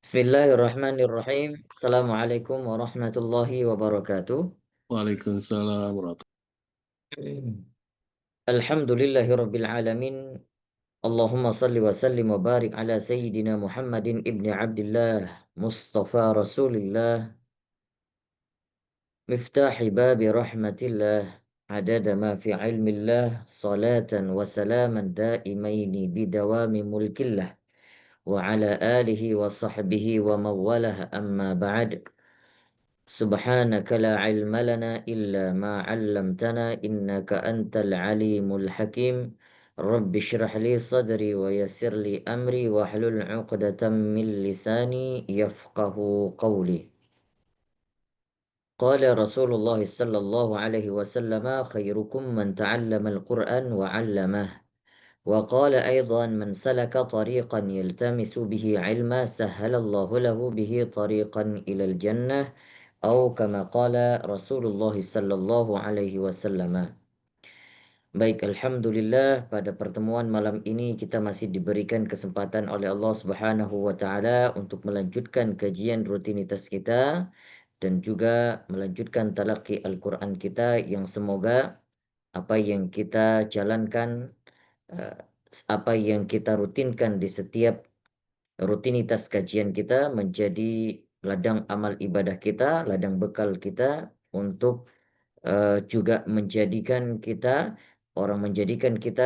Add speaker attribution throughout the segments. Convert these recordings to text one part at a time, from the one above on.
Speaker 1: Bismillahirrahmanirrahim. Assalamualaikum warahmatullahi wabarakatuh.
Speaker 2: Waalaikumsalam warahmatullahi.
Speaker 1: Alhamdulillahi rabbil alamin. Allahumma salli wa sallim wa barik ala sayyidina Muhammadin ibni Abdullah Mustafa Rasulillah miftahi babi rahmatillah adada ma fi ilmillah salatan wa salaman daimaini bidawami mulkillah wa ala alihi wa sahbihi wa mawalah amma ba'd. Subhanaka la ilma lana illa ma 'allamtana innaka antal alimul hakim. Rabbi shrah li sadri wa yassir li amri wa hlul 'uqdatam min lisani yafqahu qawli. Qala Rasulullah sallallahu alaihi wasallam khairukum man ta'allama al-Qur'an wa 'allamah. Wa qala aidan man salaka tariqan yaltamisu bihi 'ilma sahhalallahu lahu bihi tariqan ilal jannah. Atau kama qala Rasulullah sallallahu alaihi wasallam. Baik, alhamdulillah pada pertemuan malam ini kita masih diberikan kesempatan oleh Allah Subhanahu wa taala untuk melanjutkan kajian rutinitas kita dan juga melanjutkan talaqi Al-Qur'an kita yang semoga apa yang kita jalankan, eh, apa yang kita rutinkan di setiap rutinitas kajian kita menjadi ladang amal ibadah kita, ladang bekal kita untuk juga menjadikan kita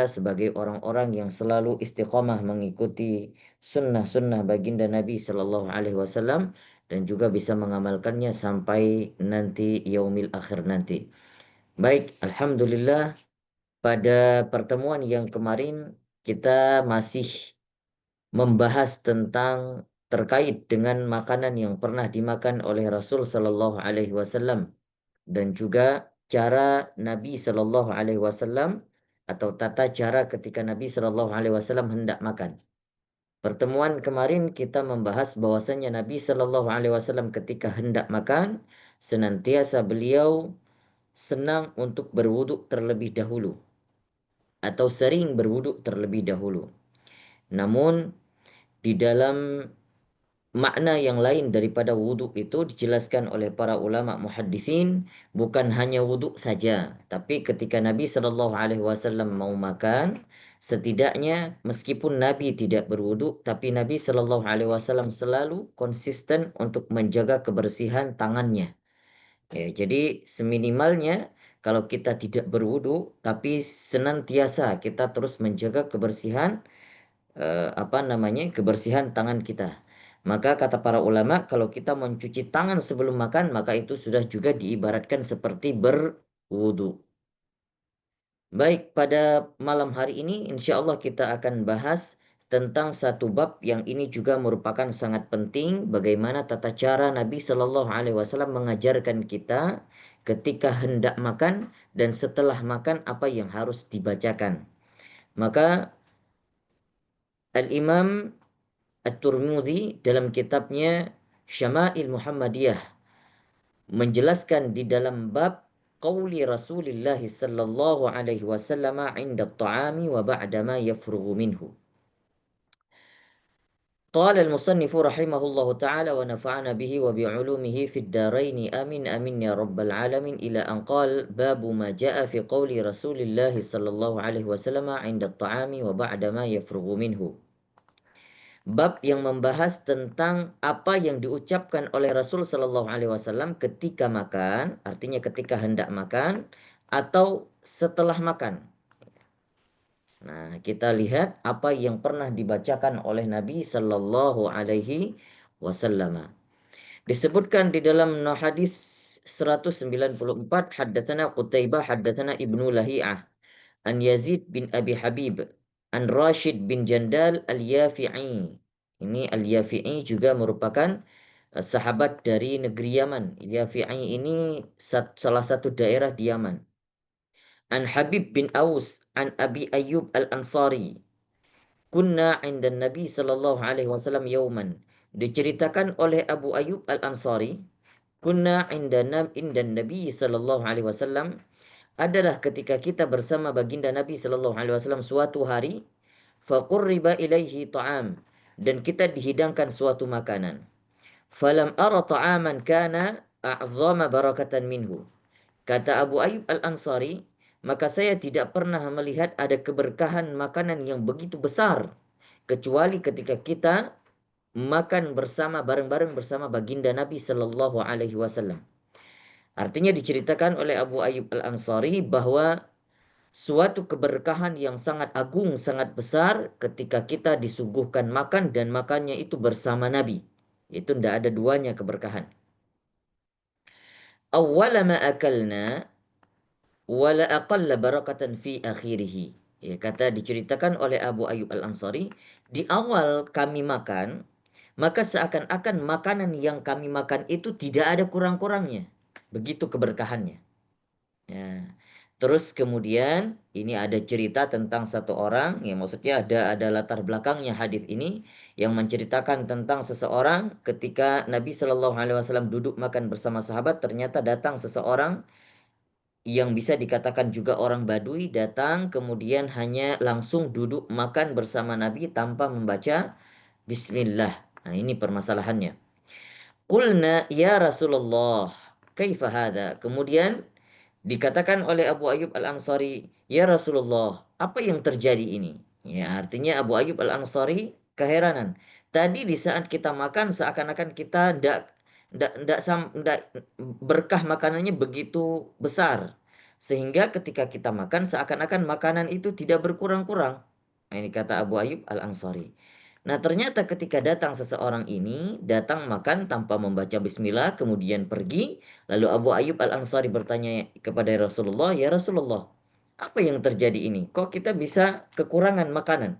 Speaker 1: sebagai orang-orang yang selalu istiqamah mengikuti sunnah-sunnah baginda Nabi Sallallahu Alaihi Wasallam dan juga bisa mengamalkannya sampai nanti yaumil akhir nanti. Baik, alhamdulillah pada pertemuan yang kemarin kita masih membahas tentang terkait dengan makanan yang pernah dimakan oleh Rasul Sallallahu Alaihi Wasallam dan juga cara Nabi Sallallahu Alaihi Wasallam atau tata cara ketika Nabi Sallallahu Alaihi Wasallam hendak makan. Pertemuan kemarin kita membahas bahwasanya Nabi Sallallahu Alaihi Wasallam ketika hendak makan senantiasa beliau senang untuk berwuduk terlebih dahulu atau sering berwuduk terlebih dahulu. Namun di dalam makna yang lain daripada wuduk itu dijelaskan oleh para ulama muhadditsin bukan hanya wuduk saja, tapi ketika Nabi Shallallahu Alaihi Wasallam mau makan, setidaknya meskipun Nabi tidak berwuduk, tapi Nabi Shallallahu Alaihi Wasallam selalu konsisten untuk menjaga kebersihan tangannya. Ya, jadi seminimalnya kalau kita tidak berwuduk, tapi senantiasa kita terus menjaga kebersihan kebersihan tangan kita. Maka kata para ulama, kalau kita mencuci tangan sebelum makan, maka itu sudah juga diibaratkan seperti berwudu. Baik, pada malam hari ini insya Allah kita akan bahas tentang satu bab yang ini juga merupakan sangat penting, bagaimana tata cara Nabi Shallallahu Alaihi Wasallam mengajarkan kita ketika hendak makan dan setelah makan apa yang harus dibacakan. Maka Al-Imam At-Tirmidzi dalam kitabnya Syama'il Muhammadiyah menjelaskan di dalam bab qauli Rasulillah sallallahu alaihi wasallam 'inda at-ta'ami wa ba'da ma yafrughu minhu. Qala al-musannif rahimahullahu ta'ala wa nafa'ana bihi wa bi'ulumihi fid darain amin amin ya rabbal alamin ila an qala babu ma ja'a fi qauli Rasulillah sallallahu alaihi wasallam 'inda at-ta'ami wa ba'da ma yafrughu minhu. Bab yang membahas tentang apa yang diucapkan oleh Rasul Shallallahu Alaihi Wasallam ketika makan, artinya ketika hendak makan atau setelah makan. Nah, kita lihat apa yang pernah dibacakan oleh Nabi Shallallahu Alaihi Wasallam. Disebutkan di dalam hadis 194, haddatsana Qutaibah haddatsana Ibnu Lahiyah an Yazid bin Abi Habib an Rashid bin Jandal al-Yafi'i. Ini al-Yafi'i juga merupakan sahabat dari negeri Yaman. Yafi'i ini salah satu daerah di Yaman. An Habib bin Aus an Abi Ayyub al-Ansari. Kunna 'inda Nabi sallallahu alaihi wasallam yauman. Diceritakan oleh Abu Ayyub al-Ansari, kunna 'inda Nabi sallallahu alaihi wasallam adalah ketika kita bersama baginda Nabi sallallahu alaihi wasallam suatu hari, faqurriba ilaihi ta'am, dan kita dihidangkan suatu makanan. Falam ara ta'aman kana a'zama barakatan minhu. Kata Abu Ayyub Al-Ansari, maka saya tidak pernah melihat ada keberkahan makanan yang begitu besar kecuali ketika kita makan bersama bareng-bareng bersama baginda Nabi Sallallahu Alaihi Wasallam. Artinya diceritakan oleh Abu Ayyub Al-Ansari bahwa suatu keberkahan yang sangat agung, sangat besar ketika kita disuguhkan makan dan makannya itu bersama Nabi. Itu tidak ada duanya keberkahan. Awwala ma akalna wala aqalla barakatan fi akhirih. Ya, kata diceritakan oleh Abu Ayyub Al-Ansari, di awal kami makan, maka seakan-akan makanan yang kami makan itu tidak ada kurang-kurangnya. Begitu keberkahannya. Ya. Terus kemudian ini ada cerita tentang satu orang, ya maksudnya ada latar belakangnya hadis ini yang menceritakan tentang seseorang ketika Nabi Shallallahu Alaihi Wasallam duduk makan bersama sahabat, ternyata datang seseorang yang bisa dikatakan juga orang Badui datang kemudian hanya langsung duduk makan bersama Nabi tanpa membaca Bismillah. Nah, ini permasalahannya. Qulna ya Rasulullah, kaifa hadza? Kemudian dikatakan oleh Abu Ayyub Al-Ansari, "Ya Rasulullah, apa yang terjadi ini?" Ya, artinya Abu Ayyub Al-Ansari keheranan. Tadi di saat kita makan seakan-akan kita ndak berkah makanannya begitu besar. Sehingga ketika kita makan seakan-akan makanan itu tidak berkurang-kurang. Nah, ini kata Abu Ayyub Al-Ansari. Nah, ternyata ketika datang seseorang ini, datang makan tanpa membaca bismillah, kemudian pergi. Lalu Abu Ayyub Al-Ansari bertanya kepada Rasulullah, "Ya Rasulullah, apa yang terjadi ini? Kok kita bisa kekurangan makanan?"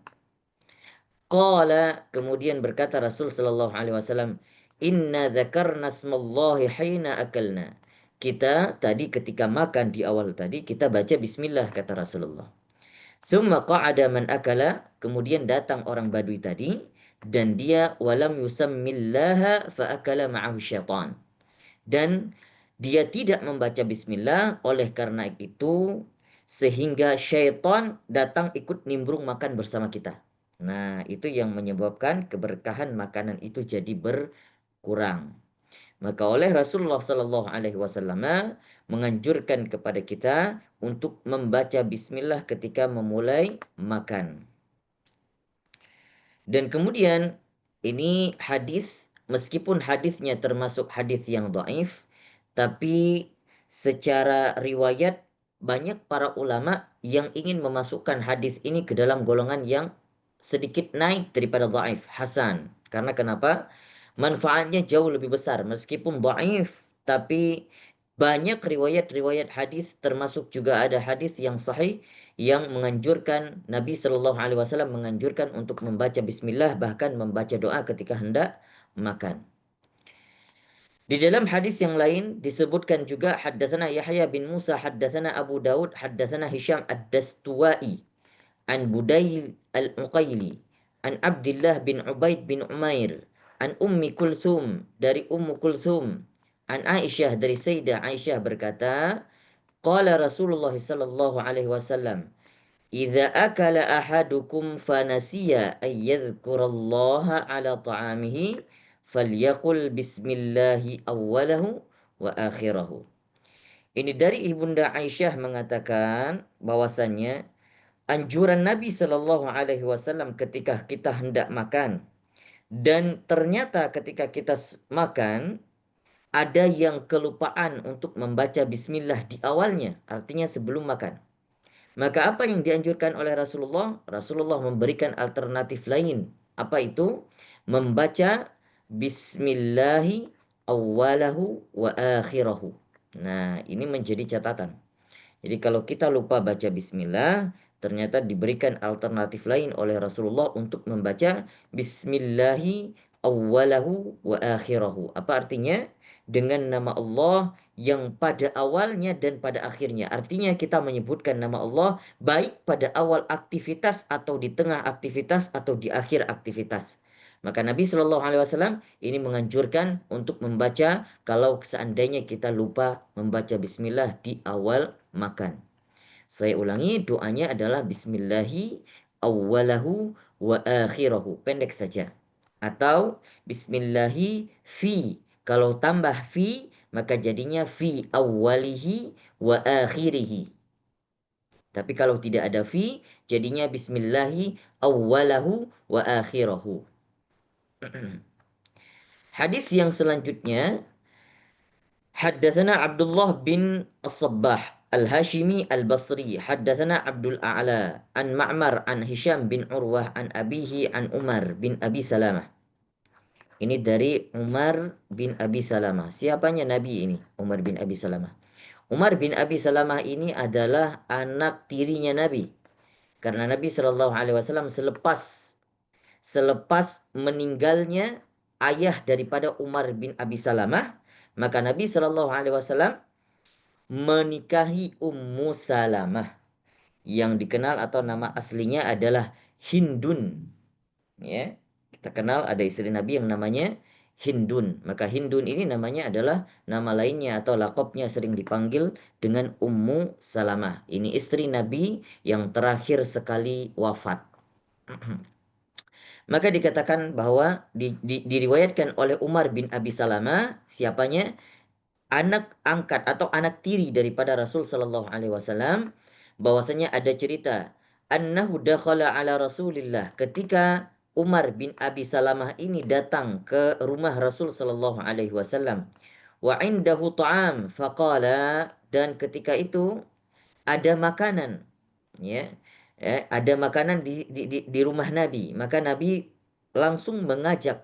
Speaker 1: Qala, kemudian berkata Rasul sallallahu alaihi wasallam, "Inna dzakarna smallahi hina akalna." Kita tadi ketika makan di awal tadi kita baca bismillah kata Rasulullah. Tsumma qa'ada man akala, kemudian datang orang Badui tadi dan dia walam yusammillaha fa akala ma'ahu syaitan. Dan dia tidak membaca bismillah, oleh karena itu sehingga syaitan datang ikut nimbrung makan bersama kita. Nah, itu yang menyebabkan keberkahan makanan itu jadi berkurang. Maka oleh Rasulullah Sallallahu Alaihi Wasallam menganjurkan kepada kita untuk membaca bismillah ketika memulai makan. Dan kemudian ini hadis, meskipun hadisnya termasuk hadis yang dhaif, tapi secara riwayat banyak para ulama yang ingin memasukkan hadis ini ke dalam golongan yang sedikit naik daripada dhaif, hasan. Karena kenapa? Manfaatnya jauh lebih besar. Meskipun dhaif, tapi banyak riwayat-riwayat hadis, termasuk juga ada hadis yang sahih yang menganjurkan Nabi Shallallahu Alaihi Wasallam menganjurkan untuk membaca Bismillah, bahkan membaca doa ketika hendak makan. Di dalam hadis yang lain disebutkan juga haddatsana Yahya bin Musa haddatsana Abu Daud haddatsana Hisham ad-Dastuwai an Budayl al-Uqaili an Abdullah bin Ubaid bin Umair an Ummi Kulthum dari Ummu Kulthum an Aisyah dari Sayyidah Aisyah berkata, qala Rasulullah sallallahu alaihi wasallam, "Idza akala ahadukum fanasiya ay yadhkurallaha ala ta'amihi falyaqul bismillahi awwalahu wa akhirahu." Ini dari Ibunda Aisyah mengatakan bahwasannya anjuran Nabi Shallallahu Alaihi Wasallam ketika kita hendak makan dan ternyata ketika kita makan ada yang kelupaan untuk membaca Bismillah di awalnya, artinya sebelum makan. Maka apa yang dianjurkan oleh Rasulullah? Rasulullah memberikan alternatif lain. Apa itu? Membaca Bismillahi awwalahu wa akhirahu. Nah, ini menjadi catatan. Jadi kalau kita lupa baca bismillah, ternyata diberikan alternatif lain oleh Rasulullah untuk membaca bismillahi awwalahu wa akhirahu. Apa artinya? Dengan nama Allah yang pada awalnya dan pada akhirnya. Artinya kita menyebutkan nama Allah baik pada awal aktivitas atau di tengah aktivitas atau di akhir aktivitas. Maka Nabi Shallallahu Alaihi Wasallam ini menganjurkan untuk membaca kalau seandainya kita lupa membaca Bismillah di awal makan. Saya ulangi, doanya adalah Bismillahi awwalahu wa akhirahu. Pendek saja. Atau bismillahi fi. Kalau tambah fi, maka jadinya fi awwalihi wa akhirihi. Tapi kalau tidak ada fi, jadinya bismillahi awwalahu wa akhirahu. Hadis yang selanjutnya, haddatsana Abdullah bin As-Sabbah Al-Hashimi Al-Basri, haddatsana Abdul A'la an Ma'mar an Hisham bin Urwah an abihi an Umar bin Abi Salamah. Ini dari Umar bin Abi Salamah. Siapanya Nabi ini? Umar bin Abi Salamah. Umar bin Abi Salamah ini adalah anak tirinya Nabi. Karena Nabi Shallallahu Alaihi Wasallam selepas meninggalnya ayah daripada Umar bin Abi Salamah, maka Nabi Shallallahu Alaihi Wasallam menikahi Ummu Salamah yang dikenal atau nama aslinya adalah Hindun. Ya, kita kenal ada istri Nabi yang namanya Hindun. Maka Hindun ini namanya adalah nama lainnya atau lakopnya sering dipanggil dengan Ummu Salamah. Ini istri Nabi yang terakhir sekali wafat. Maka dikatakan bahwa diriwayatkan oleh Umar bin Abi Salamah, siapanya? Anak angkat atau anak tiri daripada Rasul sallallahu alaihi wasallam, bahwasanya ada cerita annahu dakhala ala Rasulillah, ketika Umar bin Abi Salamah ini datang ke rumah Rasul sallallahu alaihi wasallam, wa indahu ta'am faqala, dan ketika itu ada makanan, ya, ada makanan di rumah Nabi, maka Nabi langsung mengajak,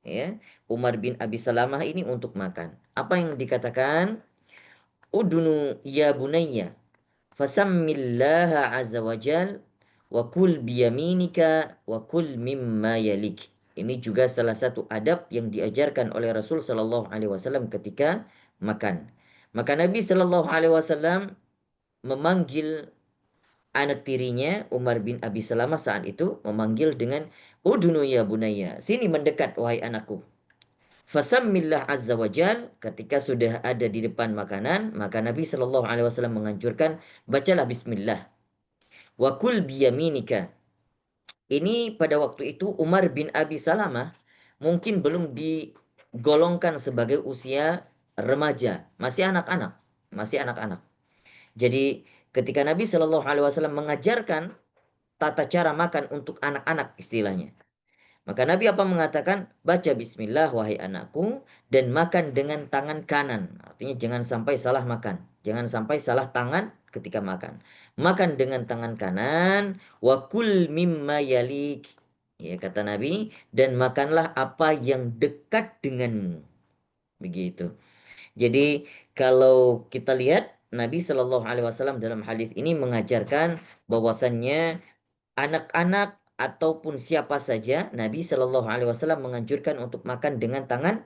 Speaker 1: ya, Umar bin Abi Salamah ini untuk makan. Apa yang dikatakan? Udunu ya bunayya fasammillaha azza wa jal wa kul biyaminika wa kul mimma yalik. Ini juga salah satu adab yang diajarkan oleh Rasul sallallahu alaihi wasallam ketika makan. Maka Nabi sallallahu alaihi wasallam memanggil anak tirinya Umar bin Abi Salamah saat itu, memanggil dengan udunu ya bunayya, sini mendekat wahai anakku. Fasammillah azza wa jal, ketika sudah ada di depan makanan, maka Nabi Shallallahu alaihi wasallam menganjurkan bacalah bismillah. Wa kul biyaminika. Ini pada waktu itu Umar bin Abi Salamah mungkin belum digolongkan sebagai usia remaja, masih anak-anak, masih anak-anak. Jadi ketika Nabi Shallallahu alaihi wasallam mengajarkan tata cara makan untuk anak-anak istilahnya, maka Nabi apa mengatakan? Baca bismillah wahai anakku dan makan dengan tangan kanan. Artinya jangan sampai salah makan. Jangan sampai salah tangan ketika makan. Makan dengan tangan kanan. Wa kul mimma yalik. Ya, kata Nabi, dan makanlah apa yang dekat denganmu. Begitu. Jadi kalau kita lihat Nabi Shallallahu Alaihi Wasallam dalam hadis ini mengajarkan bahwasannya anak-anak ataupun siapa saja, Nabi Shallallahu Alaihi Wasallam menganjurkan untuk makan dengan tangan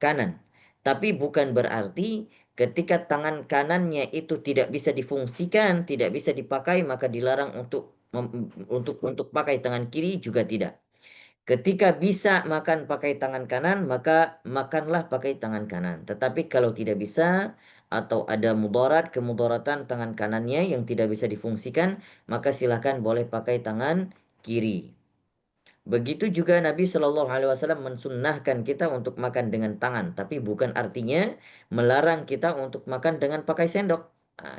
Speaker 1: kanan. Tapi bukan berarti ketika tangan kanannya itu tidak bisa difungsikan, tidak bisa dipakai, maka dilarang untuk pakai tangan kiri, juga tidak. Ketika bisa makan pakai tangan kanan, maka makanlah pakai tangan kanan. Tetapi kalau tidak bisa atau ada kemudaratan tangan kanannya yang tidak bisa difungsikan, maka silakan boleh pakai tangan kiri. Begitu juga Nabi Shallallahu Alaihi Wasallam mensunnahkan kita untuk makan dengan tangan, tapi bukan artinya melarang kita untuk makan dengan pakai sendok.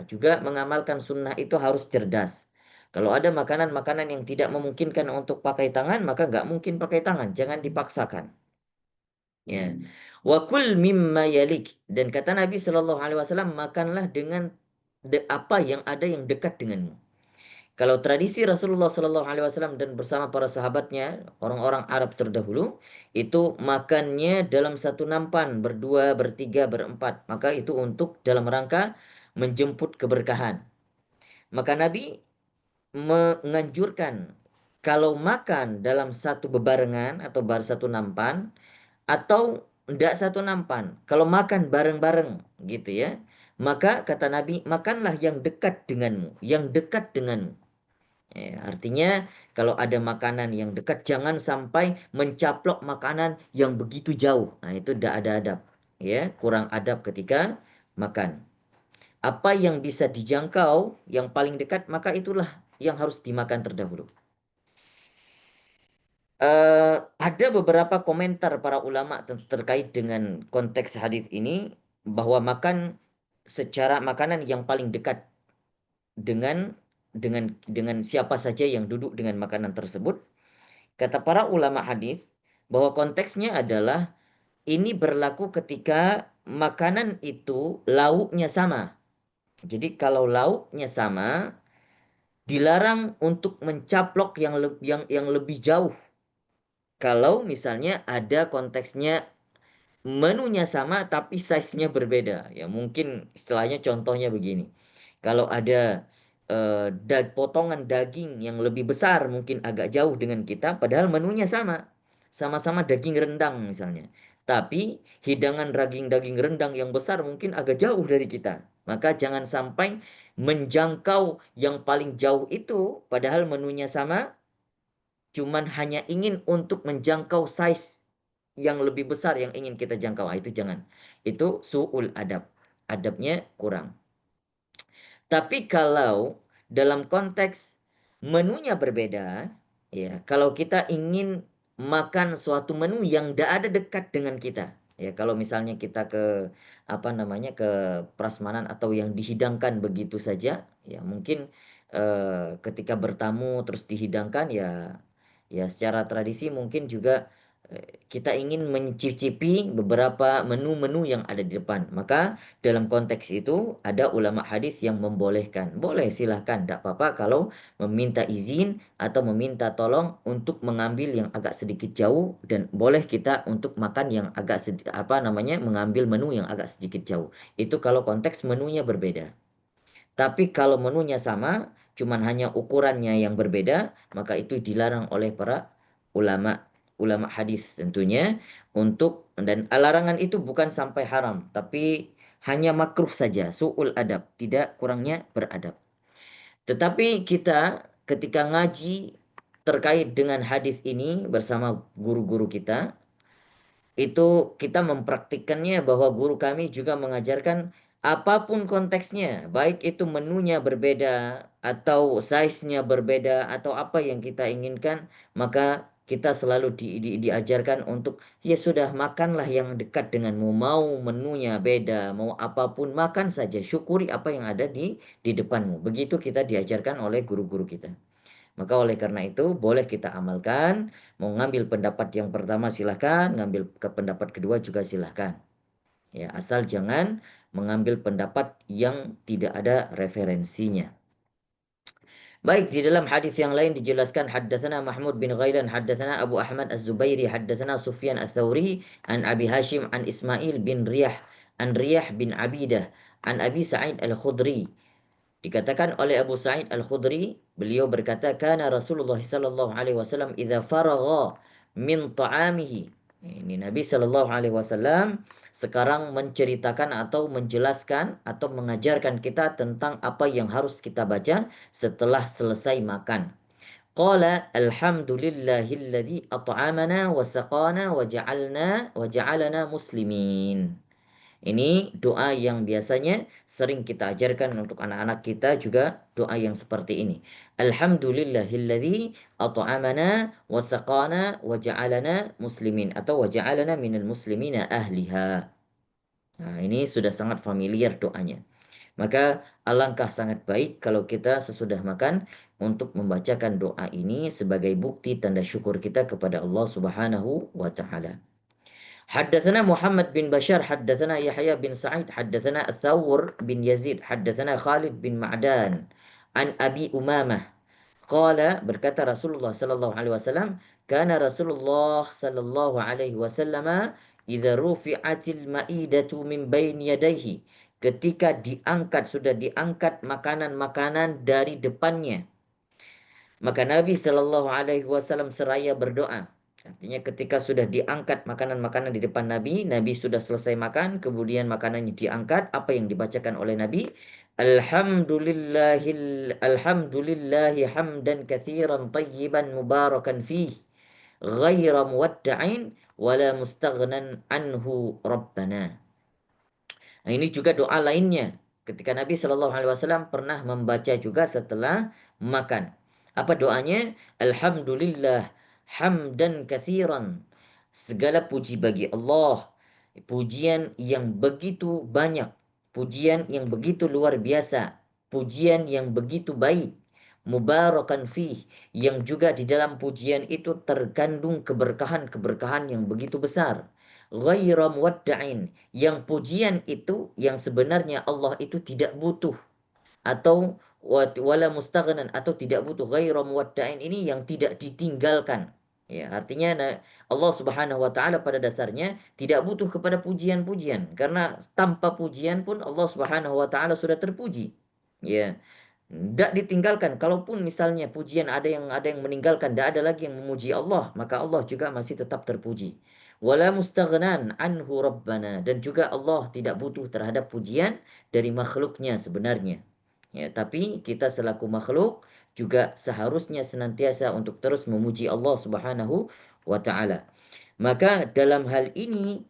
Speaker 1: Juga mengamalkan sunnah itu harus cerdas. Kalau ada makanan-makanan yang tidak memungkinkan untuk pakai tangan, maka nggak mungkin pakai tangan. Jangan dipaksakan. Ya. Wa kul mimma yalik. Dan kata Nabi Shallallahu Alaihi Wasallam, makanlah dengan apa yang ada yang dekat denganmu. Kalau tradisi Rasulullah Shallallahu Alaihi Wasallam dan bersama para sahabatnya, orang-orang Arab terdahulu, itu makannya dalam satu nampan, berdua, bertiga, berempat. Maka itu untuk dalam rangka menjemput keberkahan. Maka Nabi menganjurkan kalau makan dalam satu bebarengan atau satu nampan, atau tidak satu nampan, kalau makan bareng-bareng gitu ya, maka kata Nabi, makanlah yang dekat denganmu, yang dekat denganmu. Ya, artinya kalau ada makanan yang dekat, jangan sampai mencaplok makanan yang begitu jauh. Nah, itu tidak ada adab. Ya, kurang adab ketika makan. Apa yang bisa dijangkau, yang paling dekat, maka itulah yang harus dimakan terdahulu. Ada beberapa komentar para ulama terkait dengan konteks hadis ini, bahwa makan secara makanan yang paling dekat dengan siapa saja yang duduk dengan makanan tersebut. Kata para ulama hadis bahwa konteksnya adalah ini berlaku ketika makanan itu lauknya sama. Jadi kalau lauknya sama, dilarang untuk mencaplok yang lebih jauh. Kalau misalnya ada konteksnya menunya sama tapi size-nya berbeda. Ya mungkin istilahnya contohnya begini. Kalau ada potongan daging yang lebih besar mungkin agak jauh dengan kita, padahal menunya sama. Sama-sama daging rendang misalnya. Tapi hidangan daging-daging rendang yang besar mungkin agak jauh dari kita. Maka jangan sampai menjangkau yang paling jauh itu, padahal menunya sama, cuman hanya ingin untuk menjangkau size yang lebih besar yang ingin kita jangkau. Itu jangan. Itu su'ul adab. Adabnya kurang. Tapi kalau dalam konteks menunya berbeda, ya, kalau kita ingin makan suatu menu yang tidak ada dekat dengan kita, ya, kalau misalnya kita ke apa namanya ke prasmanan atau yang dihidangkan begitu saja, ya mungkin ketika bertamu terus dihidangkan, ya, ya secara tradisi mungkin juga kita ingin mencicipi beberapa menu-menu yang ada di depan. Maka dalam konteks itu ada ulama hadis yang membolehkan. Boleh, silahkan, tidak apa-apa kalau meminta izin atau meminta tolong untuk mengambil yang agak sedikit jauh, dan boleh kita untuk makan yang agak mengambil menu yang agak sedikit jauh. Itu kalau konteks menunya berbeda. Tapi kalau menunya sama, cuman hanya ukurannya yang berbeda, maka itu dilarang oleh para ulama ulama hadis tentunya, dan larangan itu bukan sampai haram, tapi hanya makruh saja, su'ul adab, tidak kurangnya beradab. Tetapi kita ketika ngaji terkait dengan hadis ini bersama guru-guru kita, itu kita mempraktikkannya, bahwa guru kami juga mengajarkan apapun konteksnya, baik itu menunya berbeda atau size-nya berbeda atau apa yang kita inginkan, maka kita selalu diajarkan untuk, ya sudah, makanlah yang dekat denganmu. Mau menunya beda, mau apapun, makan saja, syukuri apa yang ada di depanmu. Begitu kita diajarkan oleh guru-guru kita. Maka oleh karena itu boleh kita amalkan. Mau ngambil pendapat yang pertama silahkan, ngambil ke pendapat kedua juga silahkan. Ya, asal jangan mengambil pendapat yang tidak ada referensinya. Baik, di dalam hadis yang lain dijelaskan, haddatsana Mahmud bin Ghailan, haddatsana Abu Ahmad Az-Zubairi, haddatsana Sufyan Ats-Tsauri an Abi Hashim an Ismail bin Riyah an Riyah bin Abidah an Abi Sa'id Al-Khudri. Dikatakan oleh Abu Sa'id Al-Khudri, beliau berkata, kana Rasulullah sallallahu alaihi wasallam idza faragha min ta'amihi. Ini Nabi sallallahu alaihi wasallam sekarang menceritakan atau menjelaskan atau mengajarkan kita tentang apa yang harus kita baca setelah selesai makan. Qala alhamdulillahilladzi at'amana wa saqana wa ja'alana muslimin. Ini doa yang biasanya sering kita ajarkan untuk anak-anak kita juga, doa yang seperti ini. Alhamdulillahilladzi at'amana wa saqana wa ja'alana muslimin, atau wa ja'alana minal muslimina ahliha. Nah, ini sudah sangat familiar doanya. Maka alangkah sangat baik kalau kita sesudah makan untuk membacakan doa ini sebagai bukti tanda syukur kita kepada Allah Subhanahu wa taala. حدثنا محمد بن بشار حدثنا يحيى بن سعيد حدثنا الثور بن يزيد حدثنا خالد بن معدان عن أبي أمامة قال berkata Rasulullah sallallahu alaihi wasallam, kana Rasulullah sallallahu alaihi wasallam idza rufi'atil ma'idatu min baini yadayhi, ketika sudah diangkat makanan-makanan dari depannya, maka Nabi Shallallahu Alaihi Wasallam seraya berdoa. Artinya ketika sudah diangkat makanan-makanan di depan Nabi, Nabi sudah selesai makan, kemudian makanannya diangkat, apa yang dibacakan oleh Nabi? Alhamdulillahi hamdan kathiran tayyiban mubarakan fih, ghaira muwadda'in wala mustaghnan anhu rabbana. Nah, ini juga doa lainnya. Ketika Nabi Shallallahu Alaihi Wasallam pernah membaca juga setelah makan. Apa doanya? Alhamdulillah hamdan katsiran. Segala puji bagi Allah, pujian yang begitu banyak, pujian yang begitu luar biasa, pujian yang begitu baik, mubarakan fih, yang juga di dalam pujian itu terkandung keberkahan-keberkahan yang begitu besar. Ghaira muwadda'in, yang pujian itu yang sebenarnya Allah itu tidak butuh, atau wala mustaghnan, atau tidak butuh. Ghairu muwadda'in ini yang tidak ditinggalkan. Ya, artinya Allah Subhanahu wa taala pada dasarnya tidak butuh kepada pujian-pujian, karena tanpa pujian pun Allah Subhanahu wa taala sudah terpuji. Ya, tidak ditinggalkan. Kalaupun misalnya pujian ada yang meninggalkan, tidak ada lagi yang memuji Allah, maka Allah juga masih tetap terpuji. Wala mustaghnan anhu rabbana, dan juga Allah tidak butuh terhadap pujian dari makhluknya sebenarnya. Ya, tapi kita selaku makhluk juga seharusnya senantiasa untuk terus memuji Allah Subhanahu wa taala. Maka dalam hal ini,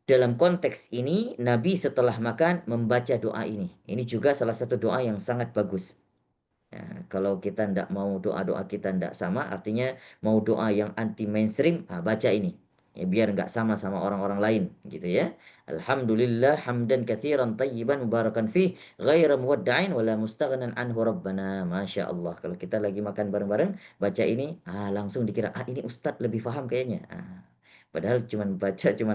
Speaker 1: dalam konteks ini, Nabi setelah makan membaca doa ini. Ini juga salah satu doa yang sangat bagus. Ya, kalau kita tidak mau doa-doa kita tidak sama, artinya mau doa yang anti mainstream, baca ini. Ya, biar nggak sama sama orang-orang lain, gitu ya. Alhamdulillah hamdan katsiran tayyiban mubarakan fih ghaira muwadda'in wala mustaghnan anhu rabbana. Masya Allah. Kalau kita lagi makan bareng-bareng, baca ini, langsung dikira, ini Ustadz lebih paham kayaknya. Padahal cuman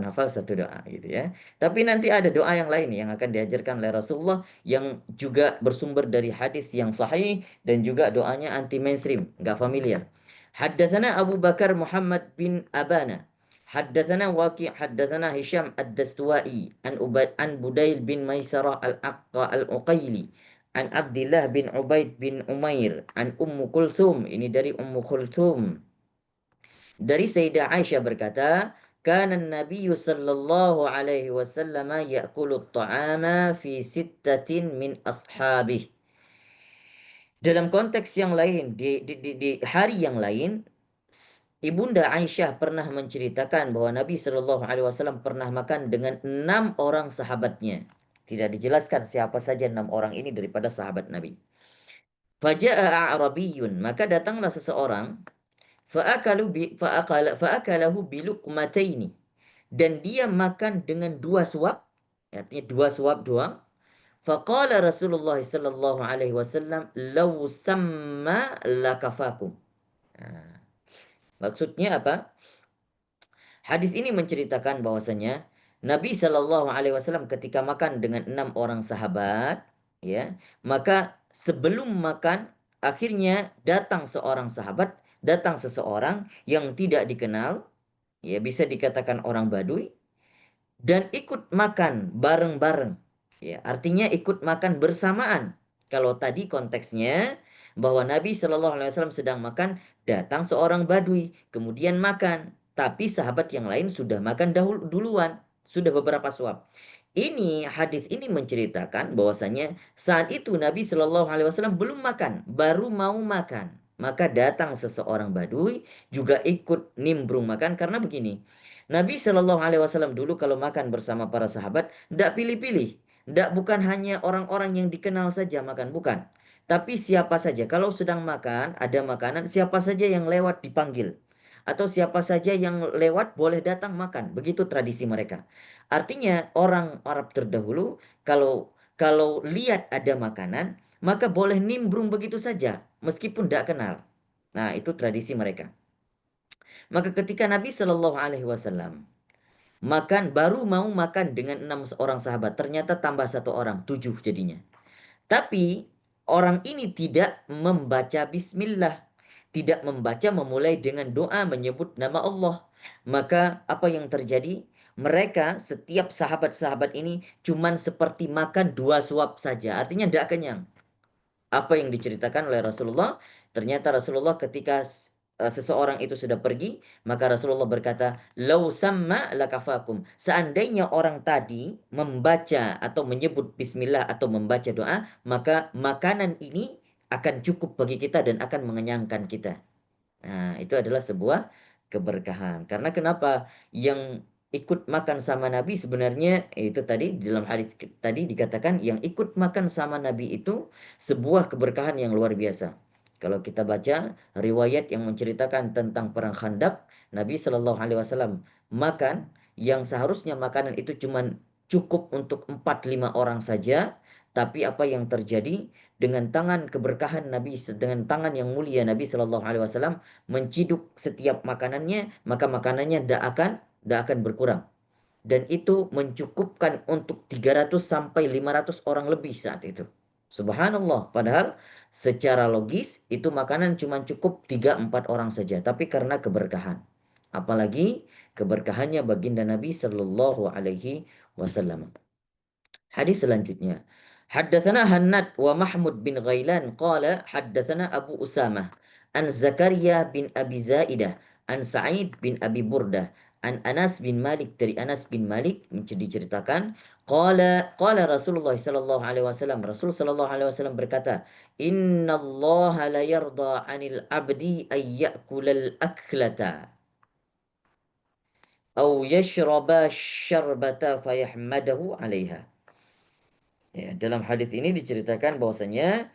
Speaker 1: hafal satu doa gitu ya. Tapi nanti ada doa yang lain yang akan diajarkan oleh Rasulullah, yang juga bersumber dari hadis yang sahih, dan juga doanya anti mainstream, nggak familiar. Haddatsana Abu Bakar Muhammad bin Abana. Haddatsana Waqi' haddatsana Hisham Ad-Dastuwai an Budail bin Maisarah Al-Aqqa Al-Uqaili an Abdullah bin Ubaid bin Umair an Ummu Kulthum. Ini dari Ummu Kulthum. Dari Sayyidah Aisyah berkata, kana Nabi sallallahu alaihi wasallam ya'kulu at-ta'ama fi sittatin min ashabih. Dalam konteks yang lain, di hari yang lain, Ibunda Aisyah pernah menceritakan bahwa Nabi Shallallahu Alaihi Wasallam pernah makan dengan 6 orang sahabatnya. Tidak dijelaskan siapa saja 6 orang ini daripada sahabat Nabi. Faja'a a'rabiyun, maka datanglah seseorang, fa'akalahu biluqmataini, dan dia makan dengan 2 suap, artinya 2 suap doang. Faqala Rasulullah sallallahu alaihi wasallam, "Law samma lakafakum." Nah, maksudnya apa? Hadis ini menceritakan bahwasanya Nabi Shallallahu alaihi wasallam ketika makan dengan 6 orang sahabat, ya, maka sebelum makan akhirnya datang seseorang yang tidak dikenal, ya bisa dikatakan orang Baduy, dan ikut makan bareng-bareng. Ya, artinya ikut makan bersamaan. Kalau tadi konteksnya bahwa Nabi Shallallahu Alaihi Wasallam sedang makan, datang seorang Badui, kemudian makan. Tapi sahabat yang lain sudah makan duluan, sudah beberapa suap. Ini hadis ini menceritakan bahwasanya saat itu Nabi Shallallahu Alaihi Wasallam belum makan, baru mau makan. Maka datang seseorang Badui juga ikut nimbrung makan, karena begini. Nabi Shallallahu Alaihi Wasallam dulu kalau makan bersama para sahabat, tidak pilih-pilih, tidak, bukan hanya orang-orang yang dikenal saja makan, bukan. Tapi siapa saja, kalau sedang makan, ada makanan, siapa saja yang lewat dipanggil. Atau siapa saja yang lewat boleh datang makan. Begitu tradisi mereka. Artinya orang Arab terdahulu, kalau kalau lihat ada makanan, maka boleh nimbrung begitu saja, meskipun tidak kenal. Nah, itu tradisi mereka. Maka ketika Nabi Shallallahu Alaihi Wasallam baru mau makan dengan 6 orang sahabat, ternyata tambah 1 orang, 7 jadinya. Tapi orang ini tidak membaca bismillah, tidak membaca memulai dengan doa menyebut nama Allah. Maka apa yang terjadi? Mereka setiap sahabat-sahabat ini cuman seperti makan 2 suap saja, artinya tidak kenyang. Apa yang diceritakan oleh Rasulullah, ternyata Rasulullah ketika seseorang itu sudah pergi, maka Rasulullah berkata, "Lau samma lakafakum." Seandainya orang tadi membaca atau menyebut bismillah atau membaca doa, maka makanan ini akan cukup bagi kita dan akan mengenyangkan kita. Nah, itu adalah sebuah keberkahan. Karena kenapa? Yang ikut makan sama Nabi sebenarnya itu tadi dalam hadis tadi dikatakan yang ikut makan sama Nabi itu sebuah keberkahan yang luar biasa. Kalau kita baca riwayat yang menceritakan tentang perang Khandaq, Nabi Shallallahu Alaihi Wasallam makan yang seharusnya makanan itu cuma cukup untuk 4-5 orang saja, tapi apa yang terjadi dengan tangan keberkahan Nabi, dengan tangan yang mulia Nabi Shallallahu Alaihi Wasallam menciduk setiap makanannya, maka makanannya tidak akan berkurang. Dan itu mencukupkan untuk 300 sampai 500 orang lebih saat itu. Subhanallah. Padahal secara logis itu makanan cuma cukup 3-4 orang saja. Tapi karena keberkahan. Apalagi keberkahannya baginda Nabi Sallallahu Alaihi Wasallam. Hadis selanjutnya. Haddatsana Hannad wa Mahmud bin Ghailan qala haddatsana Abu Usamah an Zakaria bin Abi Zaidah an Sa'id bin Abi Burdah an Anas bin Malik, dari Anas bin Malik diceritakan qala Rasulullah sallallahu alaihi wasallam, Rasul sallallahu alaihi wasallam berkata, innallaha la yarda 'anil 'abdi ay ya'kulal aklata aw yashraba syarbata fayahmadahu 'alaiha. Ya, dalam hadis ini diceritakan bahwasanya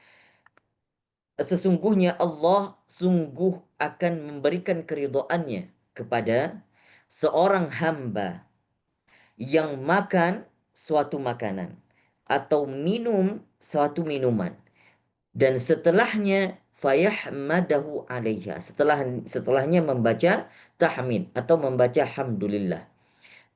Speaker 1: sesungguhnya Allah sungguh akan memberikan keridhaannya kepada seorang hamba yang makan suatu makanan atau minum suatu minuman, dan setelahnya fayahmadahu 'alaiha, setelahnya membaca tahmid atau membaca hamdulillah.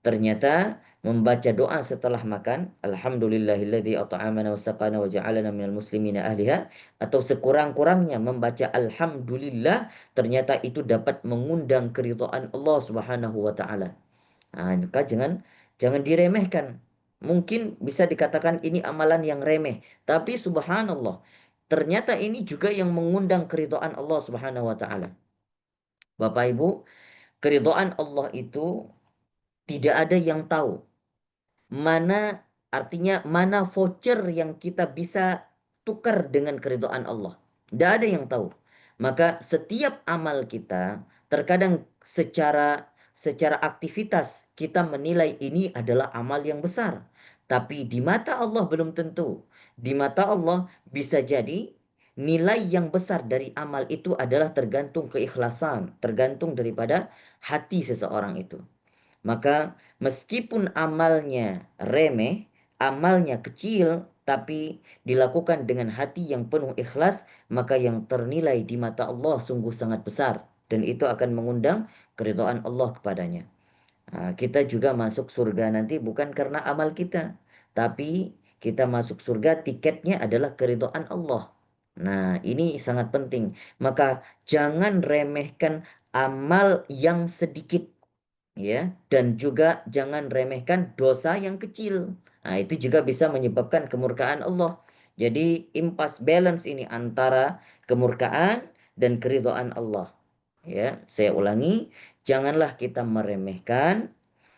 Speaker 1: Ternyata membaca doa setelah makan, alhamdulillahilladzi at'amana wa saqana wa ja'alana minal muslimina ahliha, atau sekurang-kurangnya membaca alhamdulillah, ternyata itu dapat mengundang keridhaan Allah Subhanahu wa taala. Maka jangan diremehkan. Mungkin bisa dikatakan ini amalan yang remeh, tapi subhanallah, ternyata ini juga yang mengundang keridhaan Allah Subhanahu wa taala. Bapak Ibu, keridhaan Allah itu tidak ada yang tahu. Mana voucher yang kita bisa tukar dengan keridhaan Allah. Tidak ada yang tahu. Maka setiap amal kita, terkadang secara aktivitas kita menilai ini adalah amal yang besar. Tapi di mata Allah belum tentu. Di mata Allah bisa jadi nilai yang besar dari amal itu adalah tergantung keikhlasan, tergantung daripada hati seseorang itu. Maka meskipun amalnya remeh, amalnya kecil, tapi dilakukan dengan hati yang penuh ikhlas, maka yang ternilai di mata Allah sungguh sangat besar. Dan itu akan mengundang keridhaan Allah kepadanya. Kita juga masuk surga nanti bukan karena amal kita, tapi kita masuk surga tiketnya adalah keridhaan Allah. Nah, ini sangat penting. Maka jangan remehkan amal yang sedikit, ya, dan juga jangan remehkan dosa yang kecil. Nah, itu juga bisa menyebabkan kemurkaan Allah. Jadi impas balance ini antara kemurkaan dan keridhaan Allah. Ya, saya ulangi, janganlah kita meremehkan,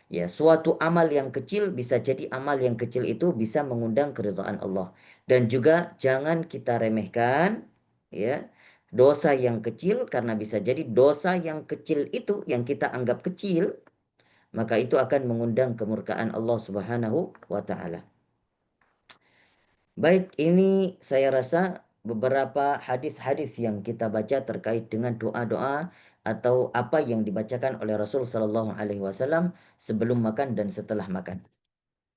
Speaker 1: ya, suatu amal yang kecil. Bisa jadi amal yang kecil itu bisa mengundang keridhaan Allah. Dan juga jangan kita remehkan, ya, dosa yang kecil, karena bisa jadi dosa yang kecil itu yang kita anggap kecil, maka itu akan mengundang kemurkaan Allah Subhanahu wa taala. Baik, ini saya rasa beberapa hadis-hadis yang kita baca terkait dengan doa-doa atau apa yang dibacakan oleh Rasul sallallahu alaihi wasallam sebelum makan dan setelah makan.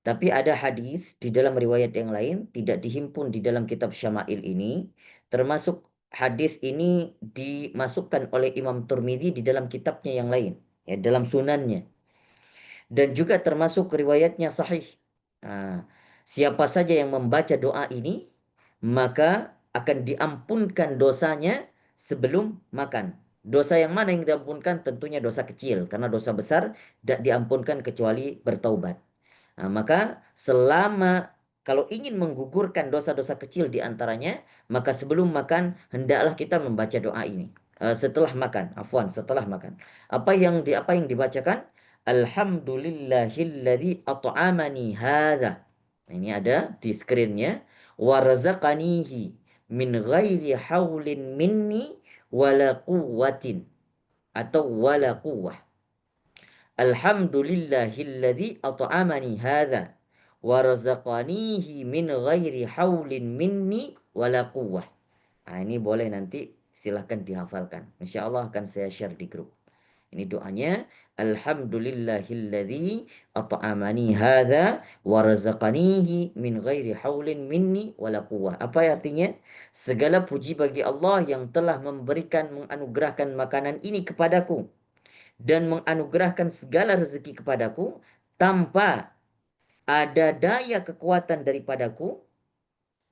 Speaker 1: Tapi ada hadis di dalam riwayat yang lain tidak dihimpun di dalam kitab Syama'il ini, termasuk hadis ini dimasukkan oleh Imam Tirmidzi di dalam kitabnya yang lain, ya, dalam sunannya. Dan juga termasuk riwayatnya sahih. Nah, siapa saja yang membaca doa ini, maka akan diampunkan dosanya sebelum makan. Dosa yang mana yang diampunkan? Tentunya dosa kecil, karena dosa besar tidak diampunkan kecuali bertaubat. Nah, maka kalau ingin menggugurkan dosa-dosa kecil di antaranya, maka sebelum makan hendaklah kita membaca doa ini. Setelah makan, setelah makan. Apa yang dibacakan? Alhamdulillahilladzi at'amani hadza. Ini ada di screennya. Wa razaqanihi min ghairi haulin minni wala quwwatin, atau wala quwwah. Alhamdulillahilladzi at'amani hadza wa razaqanihi min ghairi haulin minni wala quwwah. Ini boleh nanti silahkan dihafalkan. Insya Allah akan saya share di grup. Ini doanya, alhamdulillahilladzi at'amani hadza wa razaqanihi min ghairi haulin minni wala quwwah. Apa artinya? Segala puji bagi Allah yang telah menganugerahkan makanan ini kepadaku dan menganugerahkan segala rezeki kepadaku tanpa ada daya kekuatan daripadaku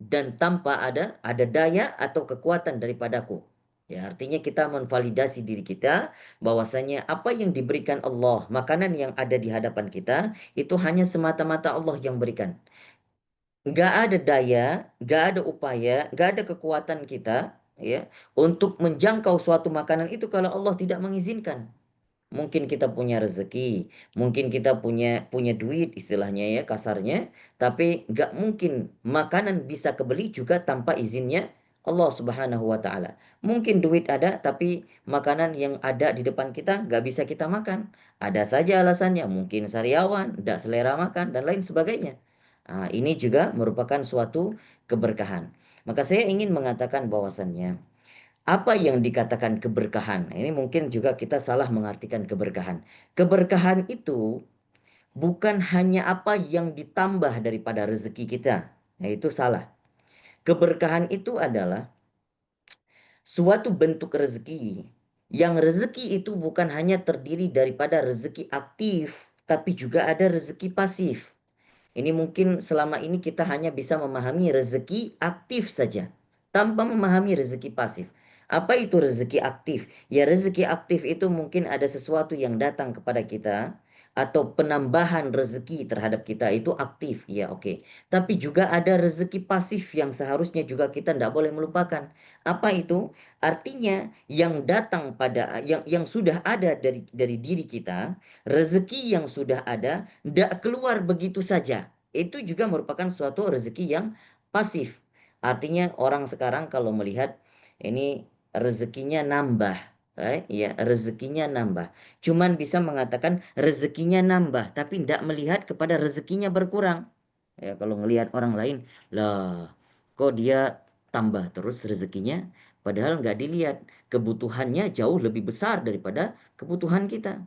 Speaker 1: dan tanpa ada daya atau kekuatan daripadaku. Ya, artinya kita menvalidasi diri kita bahwasanya apa yang diberikan Allah, makanan yang ada di hadapan kita itu hanya semata-mata Allah yang berikan. Nggak ada daya, nggak ada upaya, nggak ada kekuatan kita ya untuk menjangkau suatu makanan itu kalau Allah tidak mengizinkan. Mungkin kita punya rezeki, mungkin kita punya duit istilahnya ya kasarnya, tapi nggak mungkin makanan bisa kebeli juga tanpa izinnya Allah Subhanahu wa taala. Mungkin duit ada tapi makanan yang ada di depan kita nggak bisa kita makan. Ada saja alasannya, mungkin sariawan, tidak selera makan dan lain sebagainya. Nah, ini juga merupakan suatu keberkahan. Maka saya ingin mengatakan bahwasannya apa yang dikatakan keberkahan? Ini mungkin juga kita salah mengartikan keberkahan. Keberkahan itu bukan hanya apa yang ditambah daripada rezeki kita. Nah, itu salah. Keberkahan itu adalah suatu bentuk rezeki. Yang rezeki itu bukan hanya terdiri daripada rezeki aktif, tapi juga ada rezeki pasif. Ini mungkin selama ini kita hanya bisa memahami rezeki aktif saja, tanpa memahami rezeki pasif. Apa itu rezeki aktif? Ya rezeki aktif itu mungkin ada sesuatu yang datang kepada kita, atau penambahan rezeki terhadap kita itu aktif. Ya oke. Tapi juga ada rezeki pasif yang seharusnya juga kita tidak boleh melupakan. Apa itu? Artinya yang datang pada, yang sudah ada dari diri kita, rezeki yang sudah ada, tidak keluar begitu saja. Itu juga merupakan suatu rezeki yang pasif. Artinya orang sekarang kalau melihat ini rezekinya nambah, ya rezekinya nambah. Cuman bisa mengatakan rezekinya nambah, tapi tidak melihat kepada rezekinya berkurang. Ya kalau melihat orang lain, lah kok dia tambah terus rezekinya, padahal nggak dilihat kebutuhannya jauh lebih besar daripada kebutuhan kita.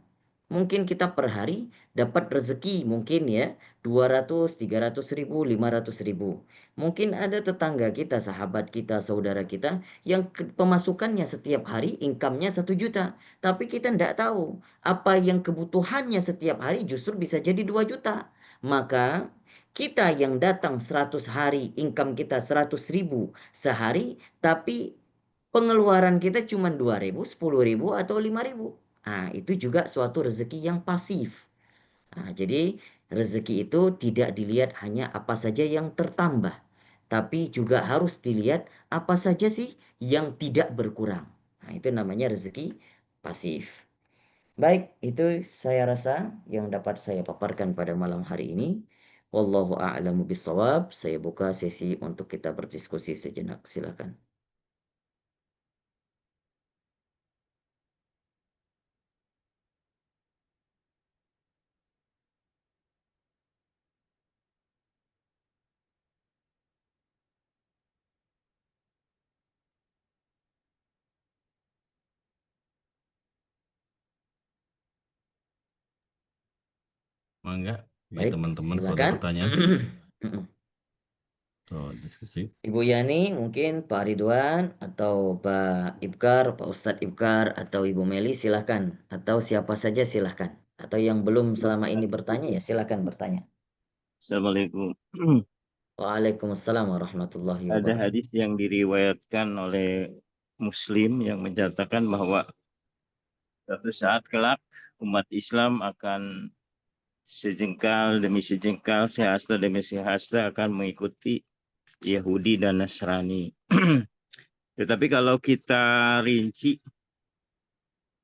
Speaker 1: Mungkin kita per hari dapat rezeki mungkin ya 200, 300 ribu, 500 ribu. Mungkin ada tetangga kita, sahabat kita, saudara kita yang pemasukannya setiap hari income-nya 1 juta. Tapi kita tidak tahu apa yang kebutuhannya setiap hari justru bisa jadi 2 juta. Maka kita yang datang 100 hari income kita 100 ribu sehari tapi pengeluaran kita cuma 2 ribu, 10 ribu atau 5 ribu. Nah, itu juga suatu rezeki yang pasif. Nah, jadi rezeki itu tidak dilihat hanya apa saja yang tertambah, tapi juga harus dilihat apa saja sih yang tidak berkurang. Nah, itu namanya rezeki pasif. Baik, itu saya rasa yang dapat saya paparkan pada malam hari ini. Wallahu a'lamu bishawab. Saya buka sesi untuk kita berdiskusi sejenak. Silakan.
Speaker 2: Mangga, bagi
Speaker 1: Baik,
Speaker 2: teman-teman kalau ada
Speaker 1: silakan.
Speaker 2: pertanyaan atau diskusi.
Speaker 1: Ibu Yani, mungkin Pak Ridwan atau Pak Ibkar, Pak Ustadz Ibkar atau Ibu Meli silahkan. Atau siapa saja silahkan. Atau yang belum selama ini bertanya ya silahkan bertanya.
Speaker 3: Assalamualaikum.
Speaker 1: Waalaikumsalam warahmatullahi
Speaker 3: Ada
Speaker 1: wabarakatuh.
Speaker 3: hadis yang diriwayatkan oleh Muslim yang menyatakan bahwa suatu saat kelak umat Islam akan sejengkal demi sejengkal, sehasta demi sehasta akan mengikuti Yahudi dan Nasrani. Tetapi kalau kita rinci,